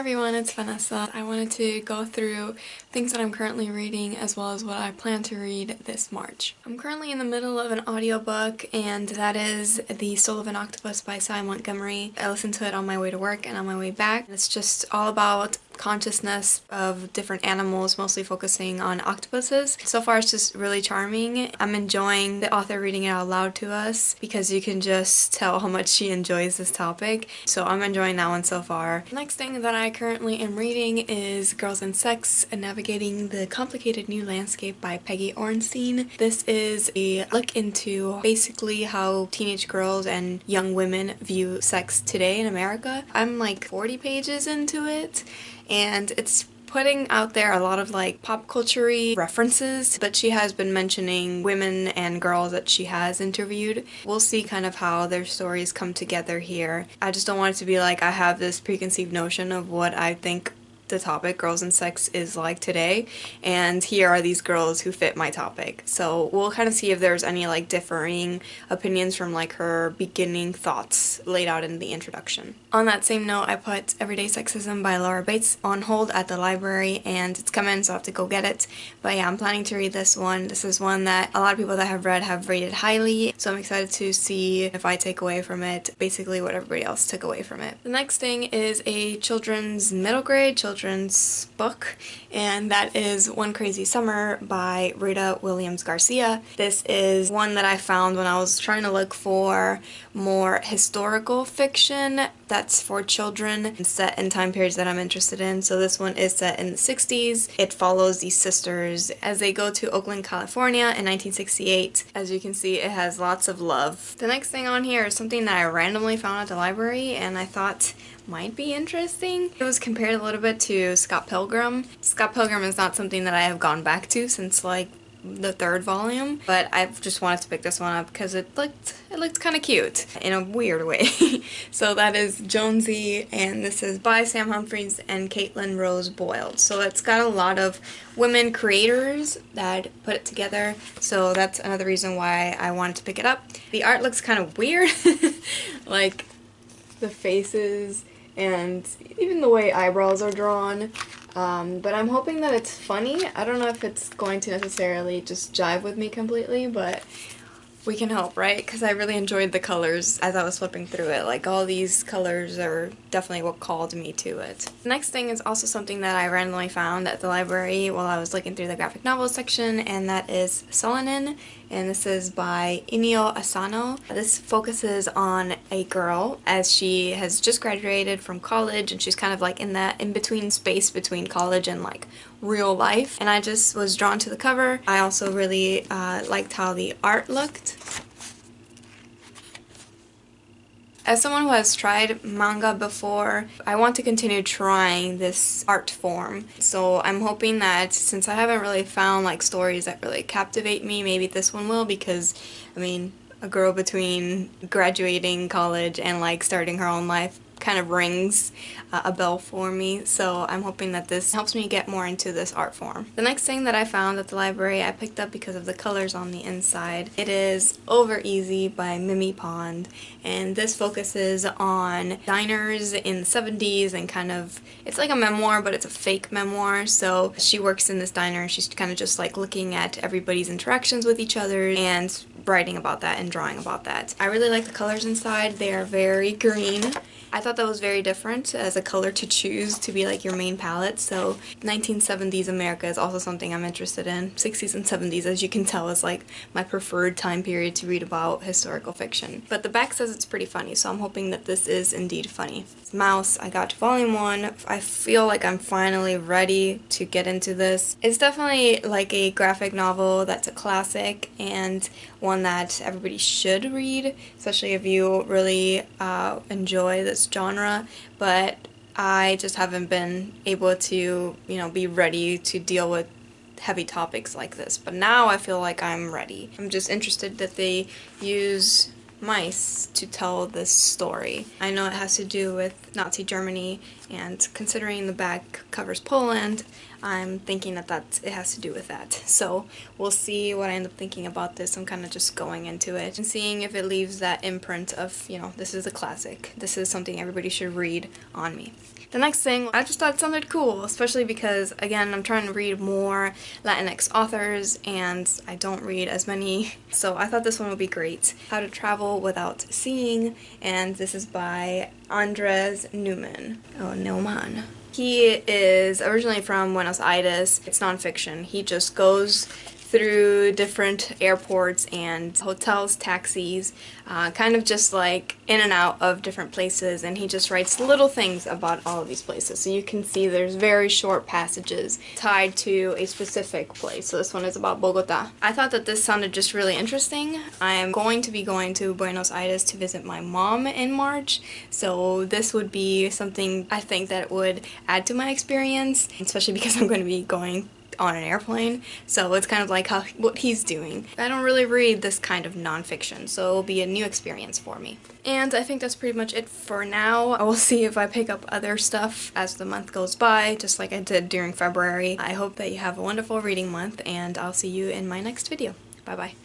everyone, it's Vanessa. I wanted to go through things that I'm currently reading as well as what I plan to read this March. I'm currently in the middle of an audiobook, and that is The Soul of an Octopus by Montgomery. I listened to it on my way to work and on my way back. It's just all about consciousness of different animals, mostly focusing on octopuses. So far it's just really charming. I'm enjoying the author reading it out loud to us because you can just tell how much she enjoys this topic. So I'm enjoying that one so far. The next thing that I currently am reading is Girls and Sex and Navigating the Complicated New Landscape by Peggy Orenstein. This is a look into basically how teenage girls and young women view sex today in America. I'm like 40 pages into it, and it's putting out there a lot of like pop culture-y references, but she has been mentioning women and girls that she has interviewed. We'll see kind of how their stories come together here. I just don't want it to be like I have this preconceived notion of what I think the topic girls and sex is like today, and here are these girls who fit my topic. So we'll kind of see if there's any like differing opinions from like her beginning thoughts laid out in the introduction. On that same note, I put Everyday Sexism by Laura Bates on hold at the library, and it's coming, so I have to go get it. But yeah, I'm planning to read this one. This is one that a lot of people that have read have rated highly, so I'm excited to see if I take away from it basically what everybody else took away from it. The next thing is a children's middle grade children's book, and that is One Crazy Summer by Rita Williams-Garcia. This is one that I found when I was trying to look for more historical fiction that's for children and set in time periods that I'm interested in. So this one is set in the 60s. It follows these sisters as they go to Oakland, California in 1968. As you can see, it has lots of love. The next thing on here is something that I randomly found at the library and I thought might be interesting. It was compared a little bit to Scott Pilgrim. Scott Pilgrim is not something that I have gone back to since like the third volume, but I've just wanted to pick this one up because it looked kind of cute in a weird way. So that is Jonesy, and this is by Sam Humphries and Caitlin Rose Boyle. So it's got a lot of women creators that put it together, so that's another reason why I wanted to pick it up. The art looks kind of weird, like the faces and even the way eyebrows are drawn. But I'm hoping that it's funny. I don't know if it's going to necessarily just jive with me completely, but we can hope, right? Because I really enjoyed the colors as I was flipping through it. Like, all these colors are definitely what called me to it. The next thing is also something that I randomly found at the library while I was looking through the graphic novel section, and that is Solanin, and this is by Inio Asano. This focuses on a girl as she has just graduated from college, and she's kind of like in that in-between space between college and like real life, and I just was drawn to the cover. I also really liked how the art looked. As someone who has tried manga before, I want to continue trying this art form. So I'm hoping that since I haven't really found like stories that really captivate me, maybe this one will, because I mean, a girl between graduating college and like starting her own life kind of rings a bell for me, so I'm hoping that this helps me get more into this art form. The next thing that I found at the library I picked up because of the colors on the inside. It is Over Easy by Mimi Pond, and this focuses on diners in the 70s and kind of, it's like a memoir, but it's a fake memoir. So she works in this diner and she's kind of just like looking at everybody's interactions with each other and writing about that and drawing about that. I really like the colors inside. They are very green. I thought that was very different as a color to choose to be like your main palette, so 1970s America is also something I'm interested in. 60s and 70s, as you can tell, is like my preferred time period to read about historical fiction. But the back says it's pretty funny, so I'm hoping that this is indeed funny. Mouse, I got to volume 1. I feel like I'm finally ready to get into this. It's definitely like a graphic novel that's a classic and one that everybody should read, especially if you really enjoy this genre, but I just haven't been able to, you know, be ready to deal with heavy topics like this. But now I feel like I'm ready. I'm just interested that they use mice to tell this story. I know it has to do with Nazi Germany, and considering the back covers Poland, I'm thinking that it has to do with that. So we'll see what I end up thinking about this. I'm kind of just going into it and seeing if it leaves that imprint of, you know, this is a classic. This is something everybody should read on me. The next thing, I just thought it sounded cool, especially because, again, I'm trying to read more Latinx authors, and I don't read as many, so I thought this one would be great. How to Travel Without Seeing, and this is by Andres Neuman. Oh, Neuman. He is originally from Buenos Aires. It's nonfiction. He just goes through different airports and hotels, taxis, kind of just like in and out of different places, and he just writes little things about all of these places. So you can see there's very short passages tied to a specific place. So this one is about Bogota. I thought that this sounded just really interesting. I'm going to be going to Buenos Aires to visit my mom in March, so this would be something I think that would add to my experience, especially because I'm going to be going on an airplane, so it's kind of like what he's doing. I don't really read this kind of nonfiction, so it'll be a new experience for me. And I think that's pretty much it for now. I will see if I pick up other stuff as the month goes by, just like I did during February. I hope that you have a wonderful reading month, and I'll see you in my next video. Bye bye.